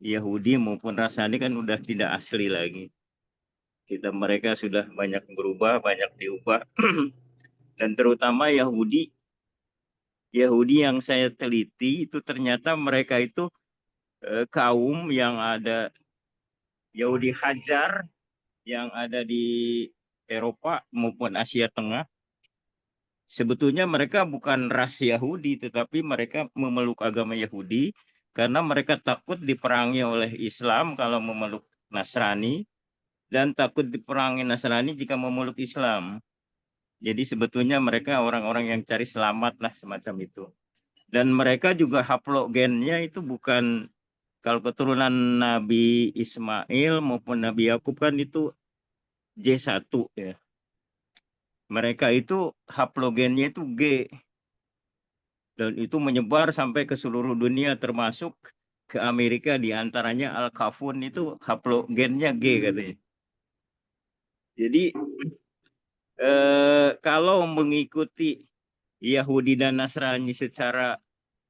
Speaker 3: Yahudi maupun Nasrani kan udah tidak asli lagi. Mereka sudah banyak berubah, banyak diubah. Dan terutama Yahudi yang saya teliti itu ternyata mereka itu kaum yang ada Yahudi Hajar yang ada di Eropa maupun Asia Tengah sebetulnya mereka bukan ras Yahudi, tetapi mereka memeluk agama Yahudi karena mereka takut diperangi oleh Islam kalau memeluk Nasrani, dan takut diperangi Nasrani jika memeluk Islam. Jadi sebetulnya mereka orang-orang yang cari selamat lah, semacam itu. Dan mereka juga haplogennya itu bukan, kalau keturunan Nabi Ismail maupun Nabi Yakub kan itu J1 ya. Mereka itu haplogennya itu G, dan itu menyebar sampai ke seluruh dunia termasuk ke Amerika, di antaranya Al-Kafun itu haplogennya G katanya. Jadi kalau mengikuti Yahudi dan Nasrani secara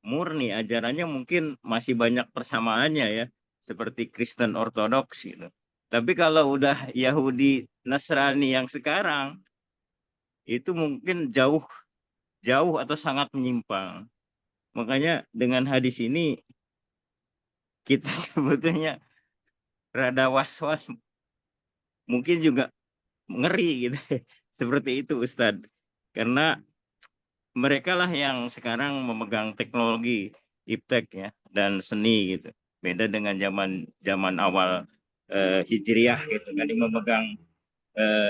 Speaker 3: murni ajarannya mungkin masih banyak persamaannya ya, seperti Kristen Ortodoks gitu. Tapi kalau udah Yahudi Nasrani yang sekarang itu mungkin jauh jauh atau sangat menyimpang. Makanya dengan hadis ini kita sebetulnya rada was-was, mungkin juga ngeri gitu. Seperti itu Ustadz. Karena mereka lah yang sekarang memegang teknologi iptek ya dan seni gitu. Beda dengan zaman zaman awal Hijriah gitu. Kan yang memegang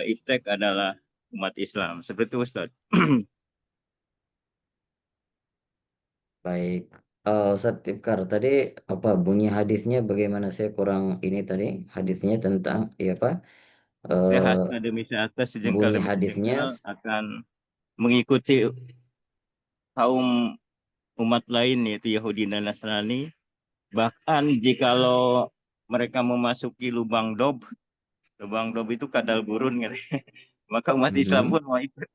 Speaker 3: iptek adalah umat Islam. Seperti itu Ustadz.
Speaker 1: Baik. Ustadz Ifkar, tadi apa bunyi hadisnya bagaimana? Saya kurang ini tadi hadisnya tentang ya apa?
Speaker 3: Ya,
Speaker 1: eh
Speaker 3: hasta demi hasta, sejengkal
Speaker 1: bunyi
Speaker 3: demi
Speaker 1: hadisnya
Speaker 3: sejengkal akan mengikuti kaum umat lain yaitu Yahudi dan Nasrani. Bahkan jikalau mereka memasuki lubang dob itu kadal gurun gitu. Maka umat Islam
Speaker 1: Mhm.
Speaker 3: pun mau ikut.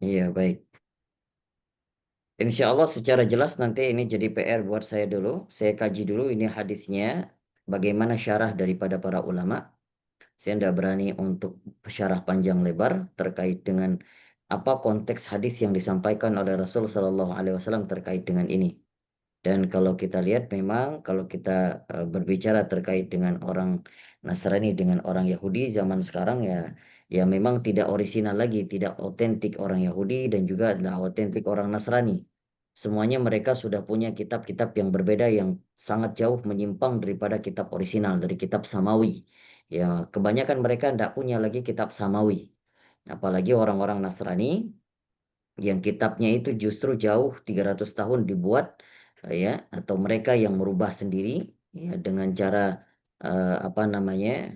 Speaker 1: Iya, baik. Insya Allah secara jelas nanti ini jadi PR buat saya dulu. Saya kaji dulu ini hadisnya, bagaimana syarah daripada para ulama. Saya tidak berani untuk syarah panjang lebar terkait dengan apa konteks hadis yang disampaikan oleh Rasul Shallallahu Alaihi Wasallam terkait dengan ini. Dan kalau kita lihat memang kalau kita berbicara terkait dengan orang Nasrani dengan orang Yahudi zaman sekarang ya ya memang tidak orisinal lagi, tidak otentik orang Yahudi dan juga adalah otentik orang Nasrani. Semuanya mereka sudah punya kitab-kitab yang berbeda yang sangat jauh menyimpang daripada kitab orisinal dari kitab Samawi. Ya, kebanyakan mereka tidak punya lagi kitab Samawi. Apalagi orang-orang Nasrani yang kitabnya itu justru jauh 300 tahun dibuat ya atau mereka yang merubah sendiri ya dengan cara apa namanya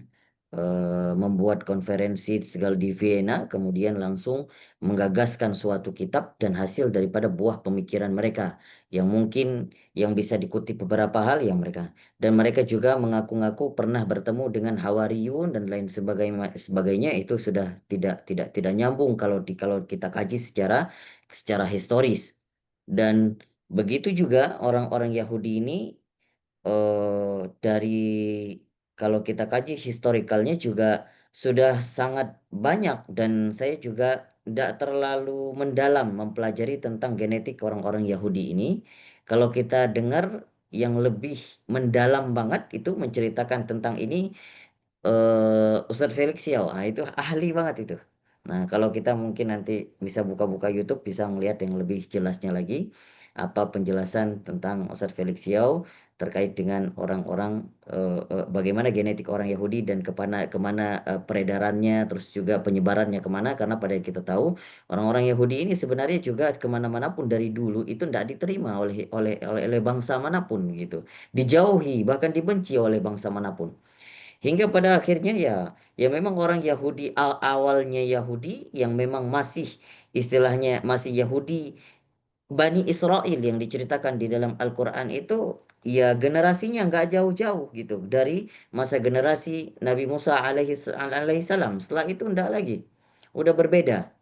Speaker 1: membuat konferensi segala di Vienna kemudian langsung menggagaskan suatu kitab dan hasil daripada buah pemikiran mereka yang mungkin yang bisa dikutip beberapa hal yang mereka dan mereka juga mengaku-ngaku pernah bertemu dengan Hawariyun dan lain sebagainya itu sudah tidak nyambung kalau kita kaji secara historis dan begitu juga orang-orang Yahudi ini dari kalau kita kaji historikalnya juga sudah sangat banyak dan saya juga tidak terlalu mendalam mempelajari tentang genetik orang-orang Yahudi ini. Kalau kita dengar yang lebih mendalam banget itu menceritakan tentang ini Ustadz Felix Yao, itu ahli banget itu. Nah, kalau kita mungkin nanti bisa buka-buka YouTube, bisa ngelihat yang lebih jelasnya lagi, apa penjelasan tentang Ustadz Felix Yao terkait dengan orang-orang, bagaimana genetik orang Yahudi dan kemana peredarannya, terus juga penyebarannya kemana, karena pada yang kita tahu, orang-orang Yahudi ini sebenarnya juga kemana-mana pun dari dulu itu tidak diterima oleh bangsa manapun gitu. Dijauhi, bahkan dibenci oleh bangsa manapun. Hingga pada akhirnya ya memang orang Yahudi awalnya Yahudi yang memang masih istilahnya masih Yahudi Bani Israel yang diceritakan di dalam Al-Quran itu ya generasinya nggak jauh-jauh gitu dari masa generasi Nabi Musa alaihi salam. Setelah itu enggak lagi. Udah berbeda.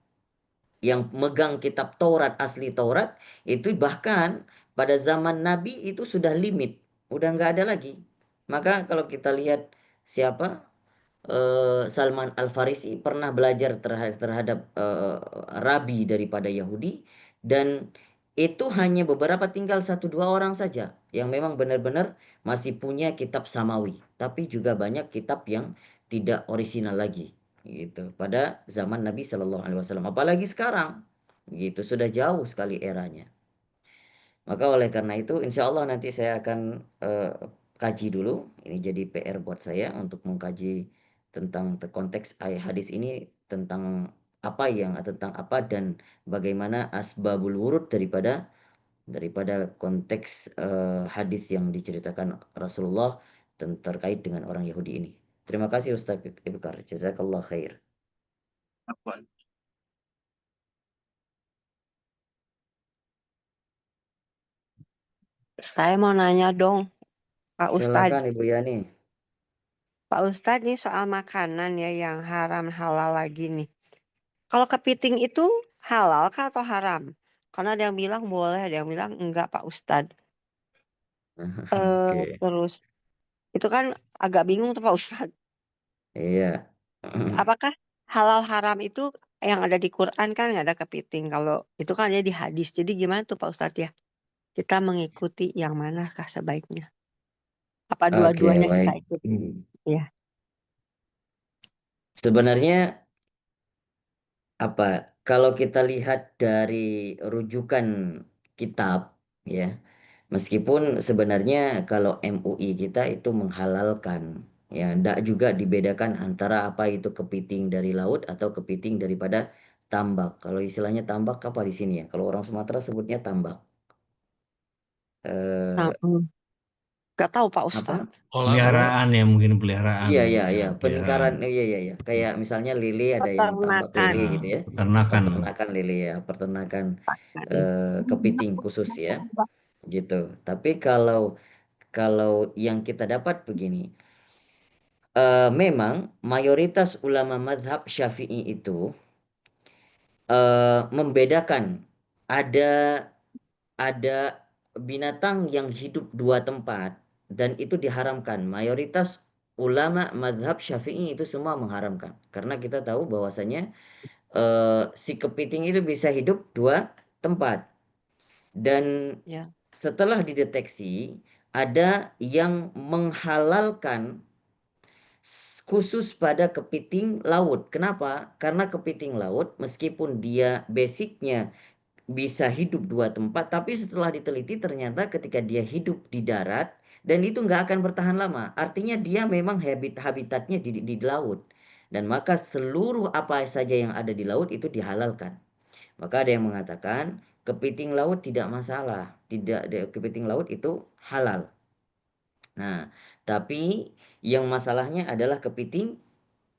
Speaker 1: Yang megang kitab Taurat asli Taurat itu bahkan pada zaman Nabi itu sudah limit. Udah nggak ada lagi. Maka kalau kita lihat siapa Salman Al-Farisi pernah belajar terhadap rabi daripada Yahudi dan itu hanya beberapa tinggal satu dua orang saja yang memang benar-benar masih punya kitab Samawi, tapi juga banyak kitab yang tidak orisinal lagi. gitu pada zaman Nabi Shallallahu Alaihi Wasallam. Apalagi sekarang, gitu sudah jauh sekali eranya. Maka oleh karena itu, insya Allah nanti saya akan kaji dulu. Ini jadi PR buat saya untuk mengkaji tentang konteks ayat hadis ini tentang tentang apa dan bagaimana asbabul wurud daripada konteks hadis yang diceritakan Rasulullah terkait dengan orang Yahudi ini. Terima kasih Ustaz Ibkar. Jazakallah khair.
Speaker 3: Afwan.
Speaker 4: Saya mau nanya dong, Pak Ustadz.
Speaker 1: Silakan Ibu Yani.
Speaker 4: Pak Ustadz nih soal makanan ya yang haram halal lagi nih. Kalau kepiting itu halal kah atau haram? Karena ada yang bilang boleh, ada yang bilang enggak, Pak Ustadz.
Speaker 1: Oke.
Speaker 4: Terus itu kan agak bingung tuh Pak Ustadz.
Speaker 1: Iya.
Speaker 4: Apakah halal haram itu yang ada di Quran kan nggak ada kepiting. Kalau itu kan ada di hadis. Jadi gimana tuh Pak Ustadz ya? Kita mengikuti yang manakah sebaiknya? Apa
Speaker 1: Oke,
Speaker 4: dua-duanya kita
Speaker 1: baik.
Speaker 4: ikuti? Ya.
Speaker 1: Sebenarnya kalau kita lihat dari rujukan kitab ya, meskipun sebenarnya kalau MUI kita itu menghalalkan ya, tidak juga dibedakan antara apa itu kepiting dari laut atau kepiting daripada tambak. Kalau istilahnya tambak apa di sini ya? Kalau orang Sumatera sebutnya tambak.
Speaker 4: Nah,
Speaker 1: Eh,
Speaker 4: nggak tahu Pak Ustadz.
Speaker 1: apa?
Speaker 2: Peliharaan ya, mungkin peliharaan.
Speaker 1: Iya, iya,
Speaker 2: Ya,
Speaker 1: iya.
Speaker 2: peliharaan.
Speaker 1: Peningkaran, iya, iya, iya. Kayak misalnya lele, ada yang tambak
Speaker 4: Peternakan.
Speaker 1: lele
Speaker 2: Nah,
Speaker 1: gitu ya.
Speaker 2: peternakan.
Speaker 1: Peternakan lele ya, peternakan kepiting khusus ya, gitu. Tapi kalau kalau yang kita dapat begini, memang mayoritas ulama madhab Syafi'i itu membedakan ada ada binatang yang hidup dua tempat dan itu diharamkan. Mayoritas ulama madhab Syafi'i itu semua mengharamkan. Karena kita tahu bahwasanya si kepiting itu bisa hidup dua tempat. Dan
Speaker 4: Ya.
Speaker 1: setelah dideteksi ada yang menghalalkan khusus pada kepiting laut. Kenapa? Karena kepiting laut meskipun dia basicnya bisa hidup dua tempat, tapi setelah diteliti ternyata ketika dia hidup di darat dan itu nggak akan bertahan lama. Artinya dia memang habitatnya di laut. Dan maka seluruh apa saja yang ada di laut itu dihalalkan. Maka ada yang mengatakan kepiting laut tidak masalah, kepiting laut itu halal. Nah, tapi yang masalahnya adalah kepiting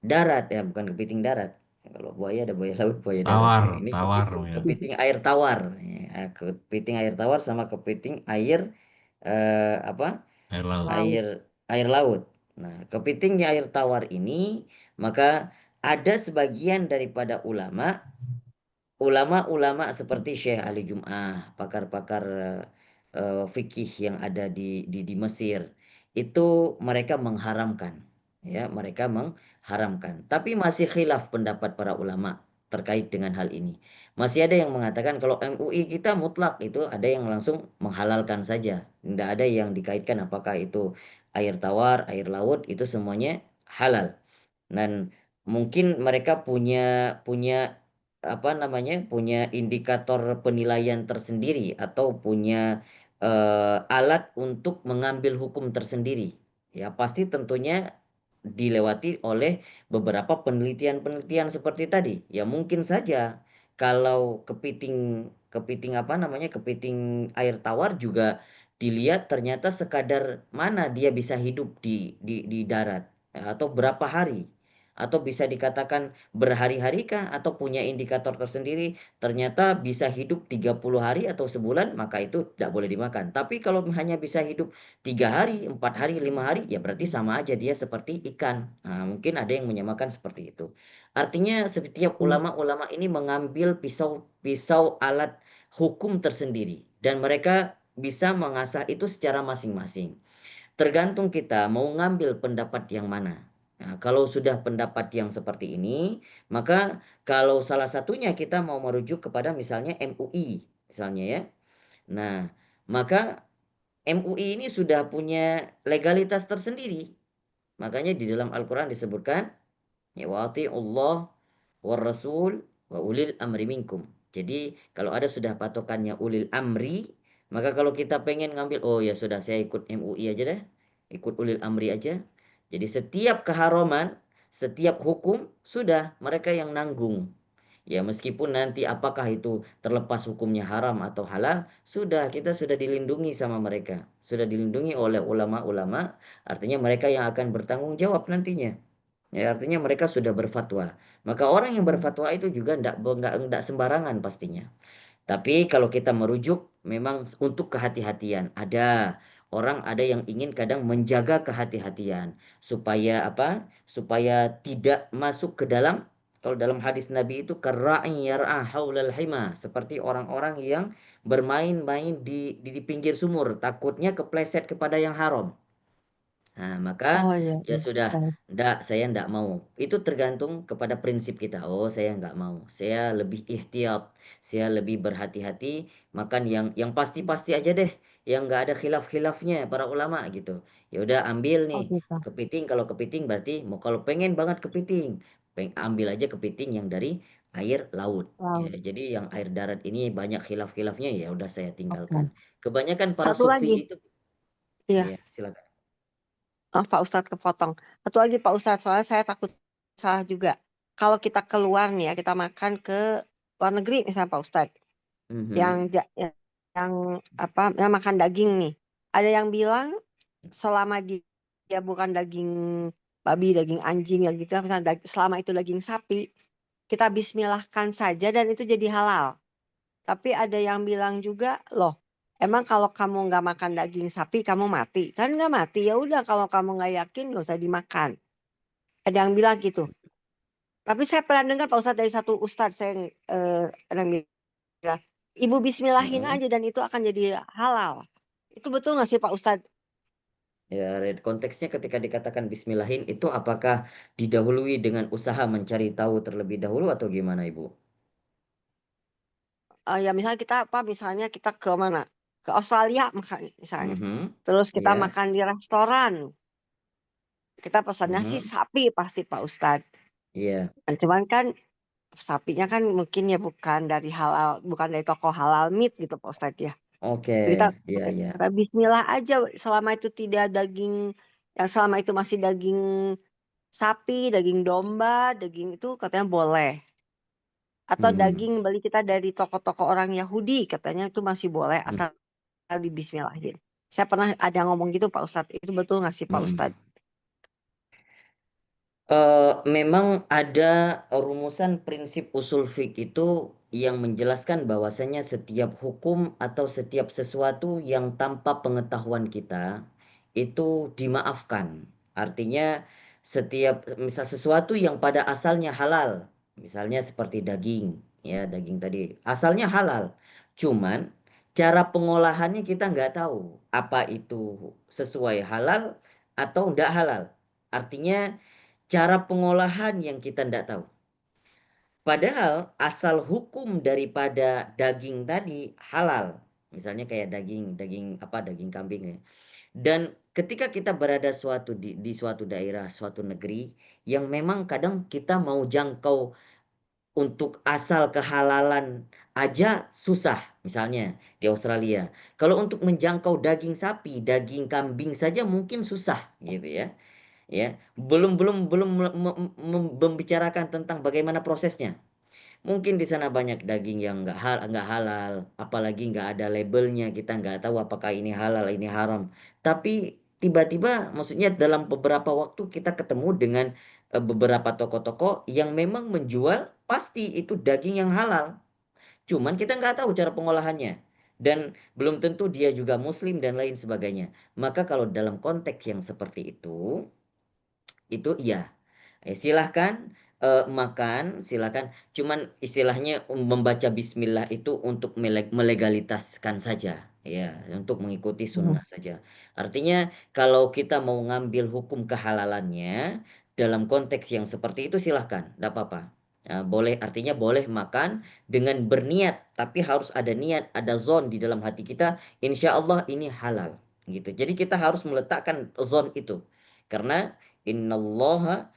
Speaker 1: darat ya, bukan kepiting darat. Kalau buaya ada buaya laut, buaya darat.
Speaker 2: Tawar,
Speaker 1: Ini
Speaker 2: tawar.
Speaker 1: kepiting
Speaker 2: Ya.
Speaker 1: kepiting air tawar. Ya, kepiting air tawar sama kepiting air apa?
Speaker 2: Air laut.
Speaker 4: Laut.
Speaker 1: Air laut. Nah, kepiting air tawar ini maka ada sebagian daripada ulama seperti Syekh Ali Jum'ah, pakar-pakar fikih yang ada di Mesir, itu mereka mengharamkan, ya, mereka mengharamkan. Tapi masih khilaf pendapat para ulama terkait dengan hal ini. Masih ada yang mengatakan kalau MUI kita mutlak itu ada yang langsung menghalalkan saja, tidak ada yang dikaitkan apakah itu air tawar, air laut itu semuanya halal. Dan mungkin mereka punya punya punya indikator penilaian tersendiri atau punya alat untuk mengambil hukum tersendiri. Ya, pasti tentunya dilewati oleh beberapa penelitian-penelitian seperti tadi. Ya, mungkin saja kalau kepiting kepiting kepiting air tawar juga dilihat ternyata sekadar mana dia bisa hidup di darat ya, atau berapa hari atau bisa dikatakan berhari-hari kah atau punya indikator tersendiri ternyata bisa hidup 30 hari atau sebulan maka itu tidak boleh dimakan. Tapi kalau hanya bisa hidup 3 hari, 4 hari, 5 hari ya berarti sama aja dia seperti ikan. Nah, mungkin ada yang menyamakan seperti itu. Artinya setiap ulama-ulama ini mengambil pisau alat hukum tersendiri dan mereka bisa mengasah itu secara masing-masing. Tergantung kita mau ngambil pendapat yang mana. Nah, kalau sudah pendapat yang seperti ini, maka kalau salah satunya kita mau merujuk kepada misalnya MUI, misalnya ya. Nah, maka MUI ini sudah punya legalitas tersendiri. Makanya di dalam Al-Quran disebutkan Ya, wa Allah war rasul wa ulil amri minkum. Jadi kalau ada sudah patokannya ulil amri, maka kalau kita pengen ngambil, oh ya sudah saya ikut MUI aja deh, ikut ulil amri aja. Jadi setiap keharaman, setiap hukum sudah mereka yang nanggung. Ya meskipun nanti apakah itu terlepas hukumnya haram atau halal, sudah kita sudah dilindungi sama mereka. Sudah dilindungi oleh ulama-ulama, artinya mereka yang akan bertanggung jawab nantinya. Ya, artinya mereka sudah berfatwa. Maka orang yang berfatwa itu juga enggak sembarangan pastinya. Tapi kalau kita merujuk memang untuk kehati-hatian. Ada yang ingin kadang menjaga kehati-hatian supaya apa? Supaya tidak masuk ke dalam, kalau dalam hadis Nabi itu karra'i yar'a haulal hima, seperti orang-orang yang bermain-main di pinggir sumur, takutnya kepleset kepada yang haram. Nah, maka
Speaker 4: Oh iya,
Speaker 1: ya
Speaker 4: iya.
Speaker 1: sudah,
Speaker 4: Baik.
Speaker 1: saya enggak mau. Itu tergantung kepada prinsip kita. Oh, saya enggak mau. Saya lebih ihtiyat, saya lebih berhati-hati makan yang pasti-pasti aja deh, yang enggak ada khilaf-khilafnya para ulama gitu. Ya udah ambil
Speaker 4: Oh
Speaker 1: nih
Speaker 4: gitu.
Speaker 1: kepiting, kalau kepiting berarti mau kalau pengen banget kepiting, ambil aja kepiting yang dari air laut. Ya,
Speaker 4: Laut.
Speaker 1: jadi yang air darat ini banyak khilaf-khilafnya, ya udah saya tinggalkan.
Speaker 4: Oke.
Speaker 1: Kebanyakan para
Speaker 4: Satu lagi.
Speaker 1: sufi itu,
Speaker 4: Iya.
Speaker 1: ya silakan.
Speaker 4: Maaf Pak Ustadz kepotong. Satu lagi Pak Ustadz, soalnya saya takut salah juga. Kalau kita keluar nih ya, kita makan ke luar negeri misalnya Pak Ustadz, yang
Speaker 1: Mhm.
Speaker 4: yang apa, yang makan daging nih. Ada yang bilang selama dia bukan daging babi, daging anjing yang gitu, misalnya selama itu daging sapi, kita bismillahkan saja dan itu jadi halal. Tapi ada yang bilang juga, loh, emang kalau kamu nggak makan daging sapi kamu mati? Kan nggak mati. Ya udah kalau kamu nggak yakin nggak usah dimakan. Ada yang bilang gitu. Tapi saya pernah dengar Pak Ustadz dari satu Ustadz saya ada yang bilang, Ibu Bismillahin
Speaker 1: Mhm.
Speaker 4: aja dan itu akan jadi halal. Itu betul nggak sih Pak Ustadz?
Speaker 1: Ya, konteksnya ketika dikatakan bismillahin itu apakah didahului dengan usaha mencari tahu terlebih dahulu atau gimana, Ibu?
Speaker 4: Ya misalnya kita apa? Misalnya kita ke mana? Ke Australia misalnya.
Speaker 1: Mhm.
Speaker 4: Terus kita
Speaker 1: Ya.
Speaker 4: makan di restoran. Kita pesannya sih
Speaker 1: Mhm.
Speaker 4: sapi pasti Pak Ustadz.
Speaker 1: Iya.
Speaker 4: Cuman kan sapinya kan mungkin ya bukan dari halal, bukan dari toko halal meat gitu Pak Ustadz ya.
Speaker 1: Oke.
Speaker 4: Kita
Speaker 1: Iya, iya.
Speaker 4: kita Bismillah aja selama itu tidak daging, yang selama itu masih daging sapi, daging domba, daging itu katanya boleh. Atau
Speaker 1: Mhm.
Speaker 4: daging beli kita dari toko-toko orang Yahudi katanya itu masih boleh
Speaker 1: Mhm.
Speaker 4: asal di Bismillahin. Saya pernah ada ngomong gitu Pak Ustadz. Itu betul nggak sih Pak
Speaker 1: Mhm.
Speaker 4: Ustadz?
Speaker 1: Memang ada rumusan prinsip usul fiqh itu yang menjelaskan bahwasanya setiap hukum atau setiap sesuatu yang tanpa pengetahuan kita itu dimaafkan. Artinya setiap misal sesuatu yang pada asalnya halal, misalnya seperti daging, ya daging tadi asalnya halal, cuman cara pengolahannya kita nggak tahu apa itu sesuai halal atau nggak halal. Artinya cara pengolahan yang kita tidak tahu. Padahal asal hukum daripada daging tadi halal. Misalnya kayak daging kambing ya. Dan ketika kita berada di suatu daerah, suatu negeri yang memang kadang kita mau jangkau untuk asal kehalalan aja susah. Misalnya di Australia. Kalau untuk menjangkau daging sapi, daging kambing saja mungkin susah gitu ya. Ya, belum membicarakan tentang bagaimana prosesnya. Mungkin di sana banyak daging yang nggak halal, apalagi nggak ada labelnya, kita nggak tahu apakah ini halal, ini haram. Tapi tiba-tiba, maksudnya dalam beberapa waktu kita ketemu dengan beberapa toko-toko yang memang menjual pasti itu daging yang halal. Cuman kita nggak tahu cara pengolahannya. Dan belum tentu dia juga muslim dan lain sebagainya. Maka kalau dalam konteks yang seperti itu iya. Silahkan makan, silahkan. Cuman istilahnya membaca bismillah itu untuk melegalitaskan saja, ya, untuk mengikuti
Speaker 4: Hmm.
Speaker 1: sunnah saja. Artinya kalau kita mau ngambil hukum kehalalannya dalam konteks yang seperti itu silahkan, tidak apa-apa. Boleh, artinya boleh makan dengan berniat, tapi harus ada niat, ada zon di dalam hati kita, insya Allah ini halal, gitu. Jadi kita harus meletakkan zon itu, karena innallaha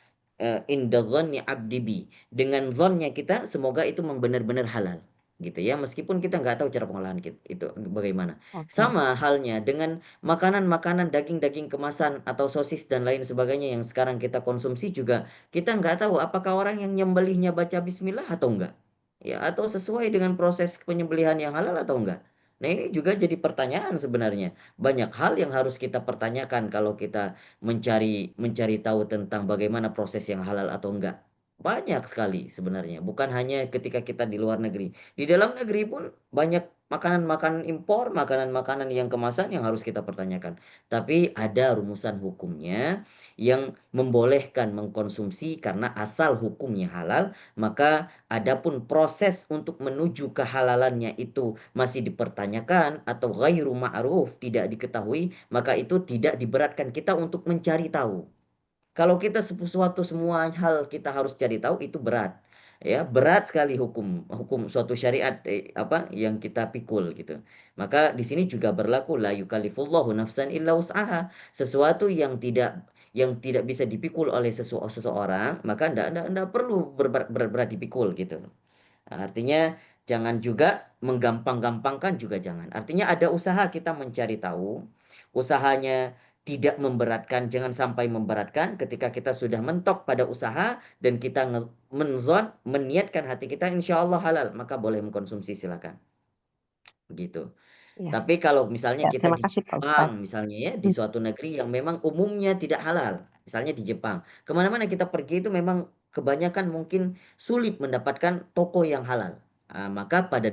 Speaker 1: inda dhanni 'abdi bi. Dengan zonnya kita semoga itu benar-benar halal, gitu ya. Meskipun kita nggak tahu cara pengolahan itu bagaimana.
Speaker 4: Oke.
Speaker 1: Sama halnya dengan makanan-makanan daging-daging kemasan atau sosis dan lain sebagainya yang sekarang kita konsumsi juga kita nggak tahu apakah orang yang nyembelihnya baca bismillah atau enggak. Ya, atau sesuai dengan proses penyembelihan yang halal atau enggak. Nah, ini juga jadi pertanyaan sebenarnya. Banyak hal yang harus kita pertanyakan kalau kita mencari tahu tentang bagaimana proses yang halal atau enggak. Banyak sekali sebenarnya, bukan hanya ketika kita di luar negeri. Di dalam negeri pun banyak makanan-makanan impor, makanan-makanan yang kemasan yang harus kita pertanyakan. Tapi ada rumusan hukumnya yang membolehkan mengkonsumsi karena asal hukumnya halal, maka adapun proses untuk menuju kehalalannya itu masih dipertanyakan atau ghairu ma'ruf, tidak diketahui, maka itu tidak diberatkan kita untuk mencari tahu. Kalau kita sesuatu semua hal kita harus cari tahu itu berat. Ya, berat sekali hukum suatu syariat yang kita pikul gitu. Maka di sini juga berlaku la yukallifullahu nafsan illa wus'aha. Sesuatu yang tidak bisa dipikul oleh seseorang, maka enggak perlu berat dipikul gitu. Artinya jangan juga menggampang-gampangkan juga jangan. Artinya ada usaha kita mencari tahu, usahanya tidak memberatkan, jangan sampai memberatkan ketika kita sudah mentok pada usaha dan kita meniatkan hati kita insya Allah halal, maka boleh mengkonsumsi silakan. Begitu.
Speaker 4: Ya.
Speaker 1: Tapi kalau misalnya
Speaker 4: Ya,
Speaker 1: kita
Speaker 4: terima
Speaker 1: di
Speaker 4: kasih Pak Ustadz.
Speaker 1: Jepang misalnya ya, di suatu negeri yang memang umumnya tidak halal, misalnya di Jepang, kemana-mana kita pergi itu memang kebanyakan mungkin sulit mendapatkan toko yang halal. Maka pada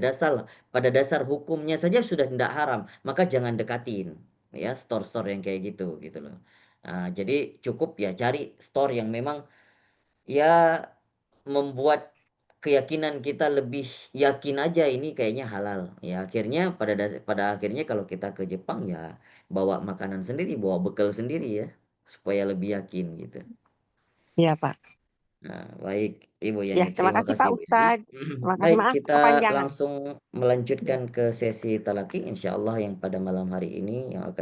Speaker 1: dasar hukumnya saja sudah tidak haram, maka jangan dekatin ya store-store yang kayak gitu gitu loh. Jadi cukup ya cari store yang memang ya membuat keyakinan kita lebih yakin aja ini kayaknya halal. Ya akhirnya pada akhirnya kalau kita ke Jepang ya bawa makanan sendiri, bawa bekal sendiri ya supaya lebih yakin gitu.
Speaker 4: Iya Pak.
Speaker 1: Nah, baik Ibu
Speaker 4: Ya,
Speaker 1: Yani,
Speaker 4: terima
Speaker 1: terima
Speaker 4: kasih Pak
Speaker 1: kasih Bu Yani.
Speaker 4: Ustadz. Terima kasih,
Speaker 1: Baik,
Speaker 4: maaf
Speaker 1: kita
Speaker 4: kepanjangan.
Speaker 1: langsung melanjutkan ke sesi talaki insyaallah yang pada malam hari ini yang akan